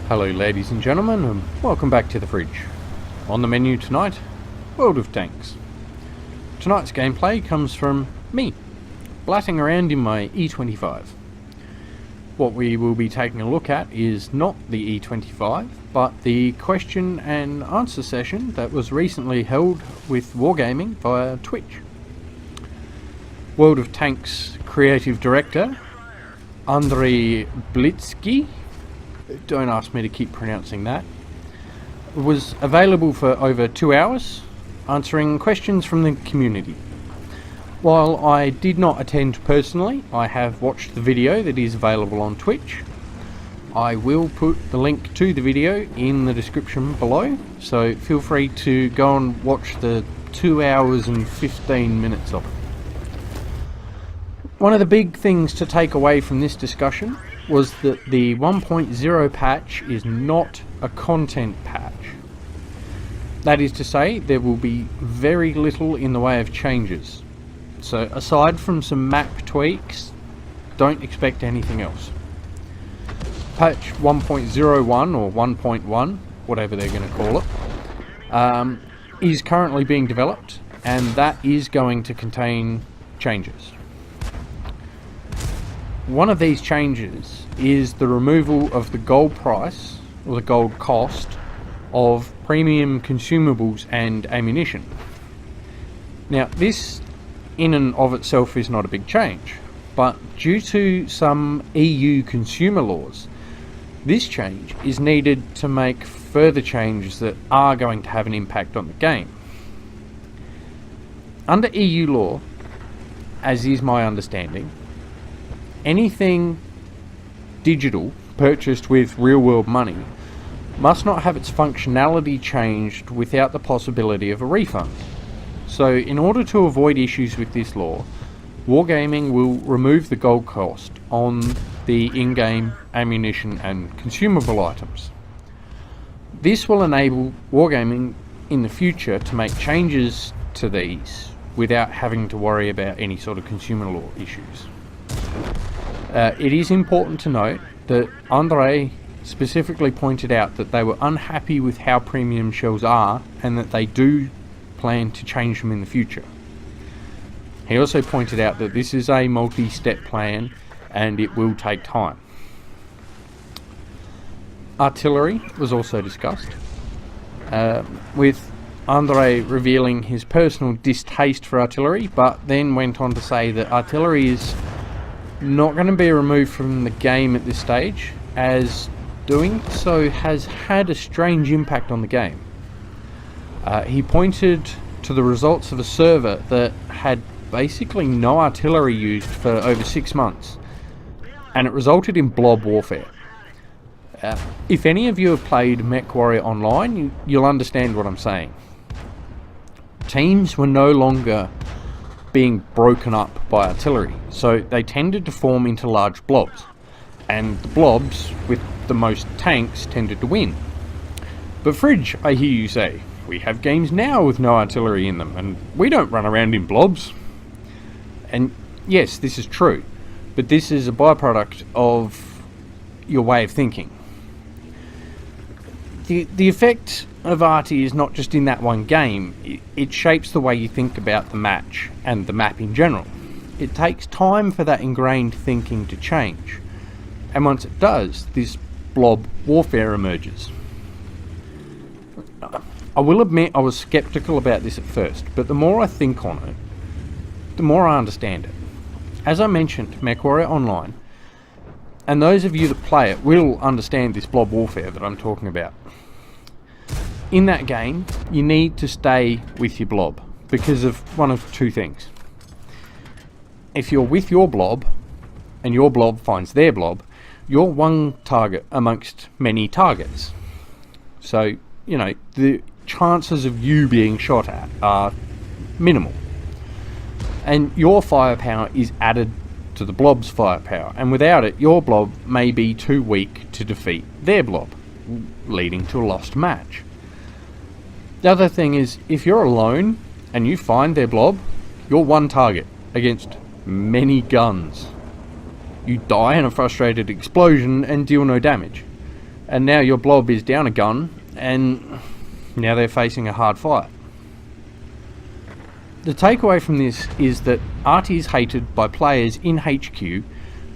Hello ladies and gentlemen, and welcome back to the fridge. On the menu tonight, World of Tanks. Tonight's gameplay comes from me, blatting around in my E25. What we will be taking a look at is not the E25, but the question and answer session that was recently held with Wargaming via Twitch. World of Tanks creative director, Andrei Blitsky, don't ask me to keep pronouncing that, was available for over 2 hours, answering questions from the community. While I did not attend personally, I have watched the video that is available on Twitch. I will put the link to the video in the description below, so feel free to go and watch the 2 hours and 15 minutes of it. One of the big things to take away from this discussion was that the 1.0 patch is not a content patch. That is to say, there will be very little in the way of changes. So aside from some map tweaks, don't expect anything else. Patch 1.01 or 1.1, whatever they're going to call it, is currently being developed, and that is going to contain changes. One of these changes is the removal of the gold price, or the gold cost, of premium consumables and ammunition. Now, this in and of itself is not a big change, but due to some EU consumer laws, this change is needed to make further changes that are going to have an impact on the game. Under EU law, as is my understanding, anything digital purchased with real-world money must not have its functionality changed without the possibility of a refund. So in order to avoid issues with this law, Wargaming will remove the gold cost on the in-game ammunition and consumable items. This will enable Wargaming in the future to make changes to these without having to worry about any sort of consumer law issues. It is important to note that Andre specifically pointed out that they were unhappy with how premium shells are and that they do plan to change them in the future. He also pointed out that this is a multi-step plan and it will take time. Artillery was also discussed, with Andre revealing his personal distaste for artillery, but then went on to say that artillery is not going to be removed from the game at this stage, as doing so has had a strange impact on the game. He pointed to the results of a server that had basically no artillery used for over 6 months, and it resulted in blob warfare. If any of you have played MechWarrior Online, you'll understand what I'm saying. Teams were no longer being broken up by artillery, so they tended to form into large blobs, and the blobs with the most tanks tended to win. But Fridge, I hear you say, we have games now with no artillery in them, and we don't run around in blobs. And yes, this is true, but this is a byproduct of your way of thinking. The effect of arty is not just in that one game, it shapes the way you think about the match and the map in general. It takes time for that ingrained thinking to change, and once it does, this blob warfare emerges. I will admit I was skeptical about this at first, but the more I think on it, the more I understand it. As I mentioned, MechWarrior Online, and those of you that play it will understand this blob warfare that I'm talking about. In that game, you need to stay with your blob because of one of two things. If you're with your blob and your blob finds their blob, you're one target amongst many targets. So, the chances of you being shot at are minimal. And your firepower is added to the blob's firepower, and without it, your blob may be too weak to defeat their blob, leading to a lost match. The other thing is, if you're alone and you find their blob, you're one target against many guns. You die in a frustrated explosion and deal no damage. And now your blob is down a gun, and now they're facing a hard fight. The takeaway from this is that Artie is hated by players in HQ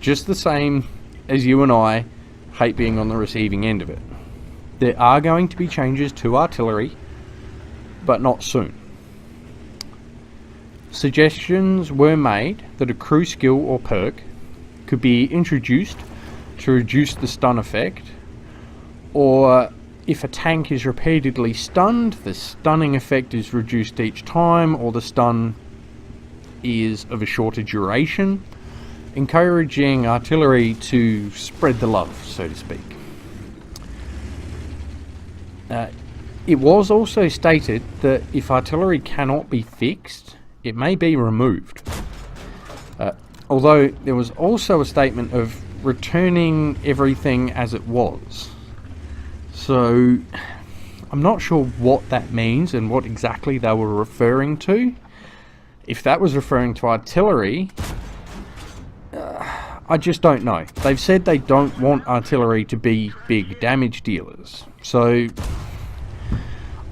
just the same as you and I hate being on the receiving end of it. There are going to be changes to artillery, but not soon. Suggestions were made that a crew skill or perk could be introduced to reduce the stun effect, or if a tank is repeatedly stunned, the stunning effect is reduced each time, or the stun is of a shorter duration, encouraging artillery to spread the love, so to speak. It was also stated that if artillery cannot be fixed, it may be removed. Although there was also a statement of returning everything as it was. So I'm not sure what that means and what exactly they were referring to. If that was referring to artillery, I just don't know. They've said they don't want artillery to be big damage dealers. So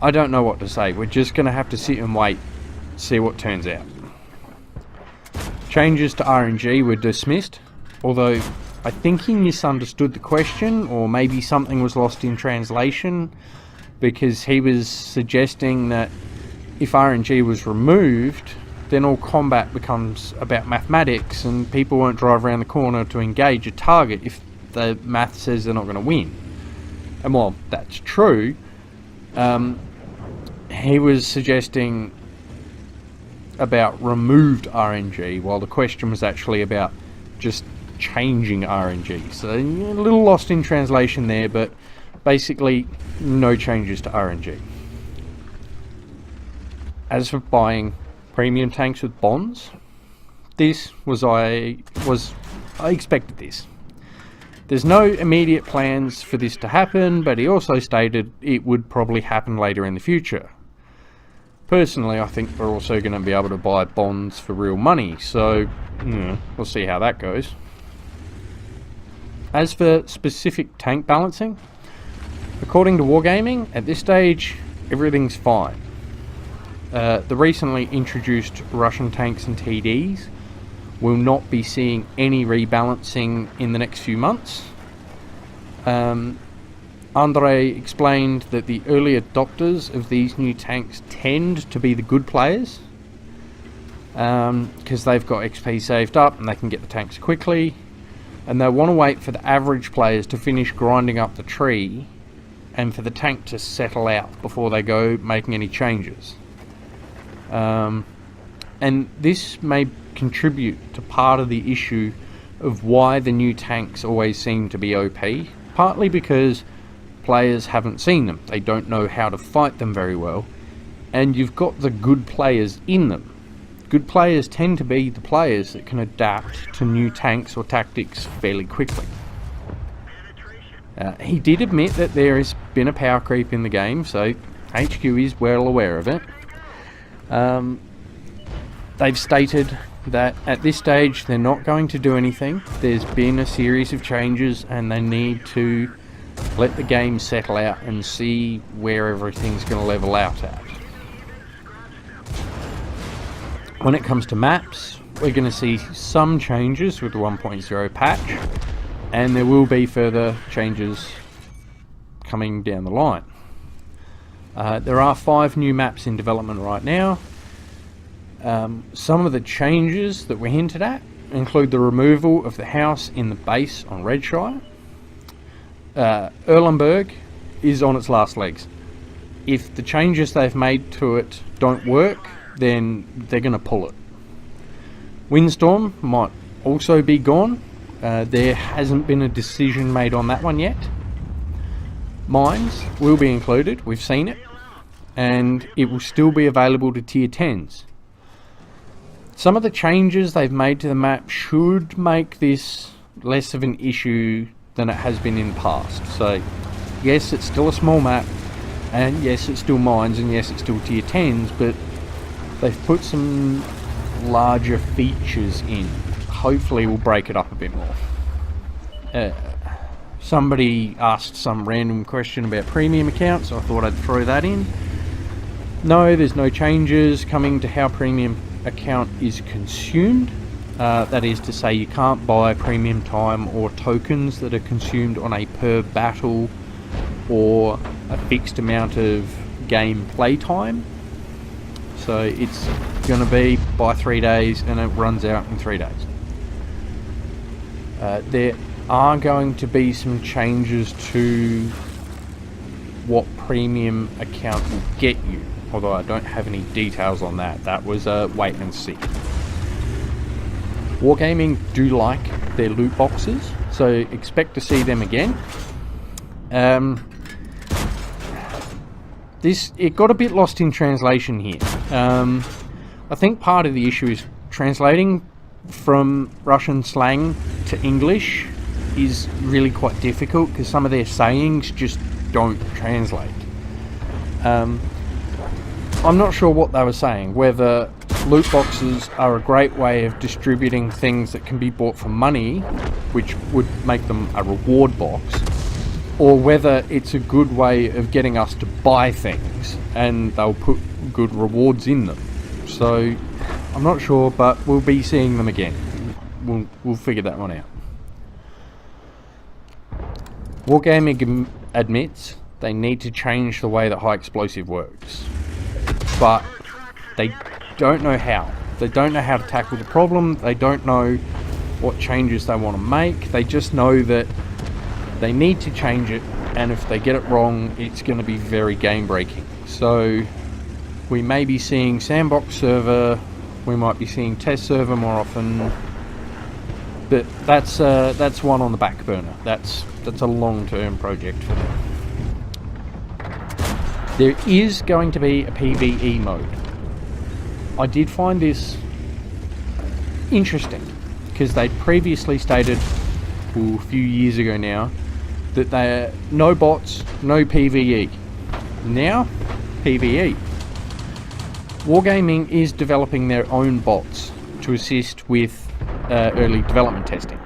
I don't know what to say. We're just going to have to sit and wait, see what turns out. Changes to RNG were dismissed, although I think he misunderstood the question, or maybe something was lost in translation, because he was suggesting that if RNG was removed, then all combat becomes about mathematics and people won't drive around the corner to engage a target if the math says they're not going to win. And while that's true, he was suggesting about removed RNG, while the question was actually about just changing RNG. So a little lost in translation there, but basically no changes to RNG. As for buying premium tanks with bonds, I expected this. There's no immediate plans for this to happen, but he also stated it would probably happen later in the future. Personally, I think we're also going to be able to buy bonds for real money, so we'll see how that goes. As for specific tank balancing, according to Wargaming, at this stage, everything's fine. The recently introduced Russian tanks and TDs will not be seeing any rebalancing in the next few months. Andrei explained that the early adopters of these new tanks tend to be the good players, because they've got XP saved up and they can get the tanks quickly, and they want to wait for the average players to finish grinding up the tree and for the tank to settle out before they go making any changes. And this may contribute to part of the issue of why the new tanks always seem to be OP, partly because players haven't seen them, they don't know how to fight them very well, and you've got the good players in them. Good players tend to be the players that can adapt to new tanks or tactics fairly quickly. He did admit that there has been a power creep in the game, so HQ is well aware of it. They've stated that at this stage they're not going to do anything. There's been a series of changes and they need to let the game settle out and see where everything's going to level out at. When it comes to maps, we're going to see some changes with the 1.0 patch, and there will be further changes coming down the line. There are 5 new maps in development right now. Some of the changes that were hinted at include the removal of the house in the base on Redshire. Erlenberg is on its last legs. If the changes they've made to it don't work, then they're going to pull it. Windstorm might also be gone. There hasn't been a decision made on that one yet. Mines will be included, we've seen it, and it will still be available to tier 10s. Some of the changes they've made to the map should make this less of an issue than it has been in the past. So yes, it's still a small map, and yes, it's still mines, and yes, it's still tier 10s, but they've put some larger features in. Hopefully we'll break it up a bit more. Somebody asked some random question about premium accounts, so I thought I'd throw that in. No, there's no changes coming to how premium account is consumed. That is to say, you can't buy premium time or tokens that are consumed on a per battle or a fixed amount of game play time. So it's going to be by 3 days and it runs out in 3 days. There are going to be some changes to what premium account will get you, although I don't have any details on that. That was a wait and see. Wargaming do like their loot boxes, so expect to see them again. It got a bit lost in translation here. I think part of the issue is translating from Russian slang to English is really quite difficult because some of their sayings just don't translate. I'm not sure what they were saying, whether loot boxes are a great way of distributing things that can be bought for money, which would make them a reward box, or whether it's a good way of getting us to buy things and they'll put good rewards in them. So I'm not sure, but we'll be seeing them again. We'll figure that one out. Wargaming admits they need to change the way that high explosive works, but they don't know how. They don't know how to tackle the problem. They don't know what changes they want to make. They just know that they need to change it, and if they get it wrong, it's going to be very game breaking. So we may be seeing sandbox server, we might be seeing test server more often, but that's one on the back burner. That's a long-term project for them. There is going to be a PvE mode. I did find this interesting because they previously stated, a few years ago now, that they're no bots, no PvE. Now, PvE. Wargaming is developing their own bots to assist with early development testing.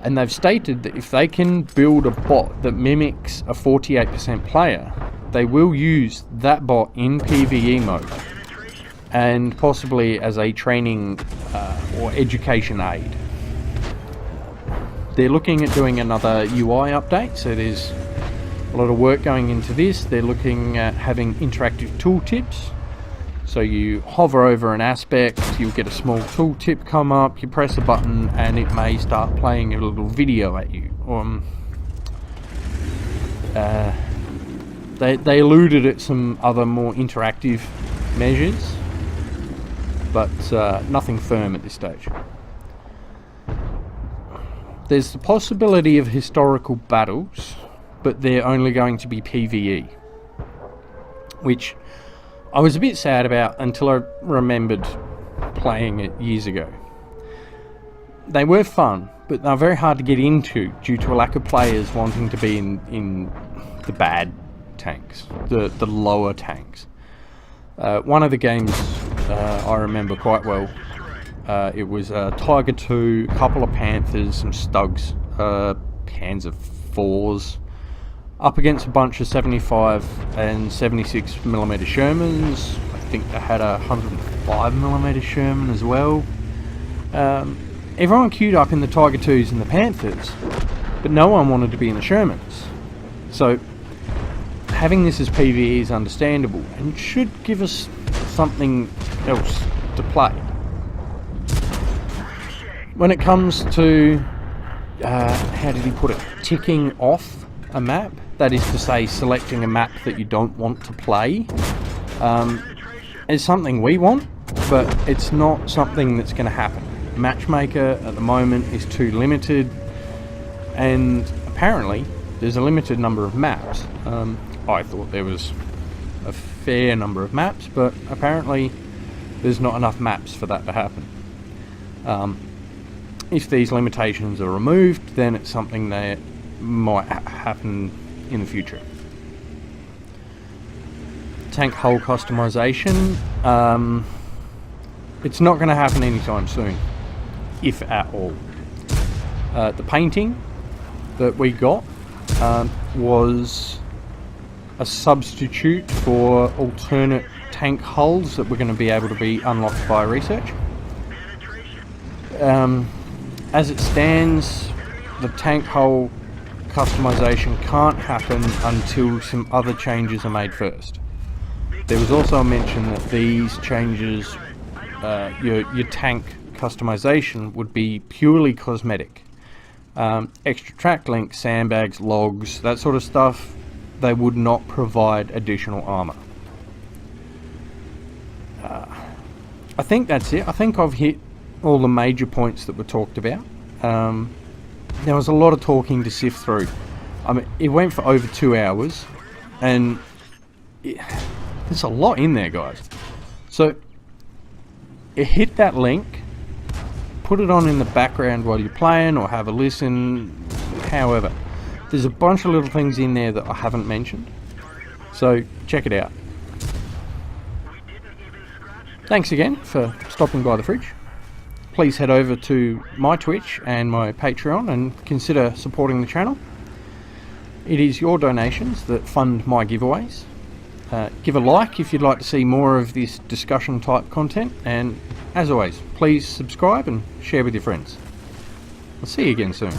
And they've stated that if they can build a bot that mimics a 48% player, they will use that bot in PvE mode, and possibly as a training or education aid. They're looking at doing another UI update, so there's a lot of work going into this. They're looking at having interactive tooltips. So you hover over an aspect, you'll get a small tooltip come up, you press a button and it may start playing a little video at you. They alluded at some other more interactive measures, but nothing firm at this stage. There's the possibility of historical battles, but they're only going to be PvE, which I was a bit sad about until I remembered playing it years ago. They were fun, but they're very hard to get into due to a lack of players wanting to be in the bad tanks, the lower tanks. One of the games I remember quite well, it was Tiger 2, a couple of Panthers, some Stugs, Panzer 4s, up against a bunch of 75 and 76mm Shermans. I think they had a 105mm Sherman as well. Everyone queued up in the Tiger 2s and the Panthers, but no one wanted to be in the Shermans. So having this as PvE is understandable and should give us something else to play. When it comes to, how did he put it, ticking off a map, that is to say selecting a map that you don't want to play, is something we want, but it's not something that's going to happen. Matchmaker at the moment is too limited, and apparently there's a limited number of maps. I thought there was a fair number of maps, but apparently there's not enough maps for that to happen. If these limitations are removed, then it's something that might happen in the future. Tank hull customization, it's not going to happen anytime soon, if at all. The painting that we got was a substitute for alternate tank hulls that were going to be able to be unlocked by research. As it stands, the tank hull customization can't happen until some other changes are made first. There was also a mention that these changes, your tank customization, would be purely cosmetic. Extra track links, sandbags, logs, that sort of stuff, they would not provide additional armor. I think that's it. I think I've hit all the major points that were talked about. There was a lot of talking to sift through. I mean, it went for over 2 hours, and there's a lot in there, guys. So, hit that link, put it on in the background while you're playing, or have a listen, however. There's a bunch of little things in there that I haven't mentioned, so check it out. Thanks again for stopping by the fridge. Please head over to my Twitch and my Patreon and consider supporting the channel. It is your donations that fund my giveaways. Give a like if you'd like to see more of this discussion type content, and as always, please subscribe and share with your friends. I'll see you again soon.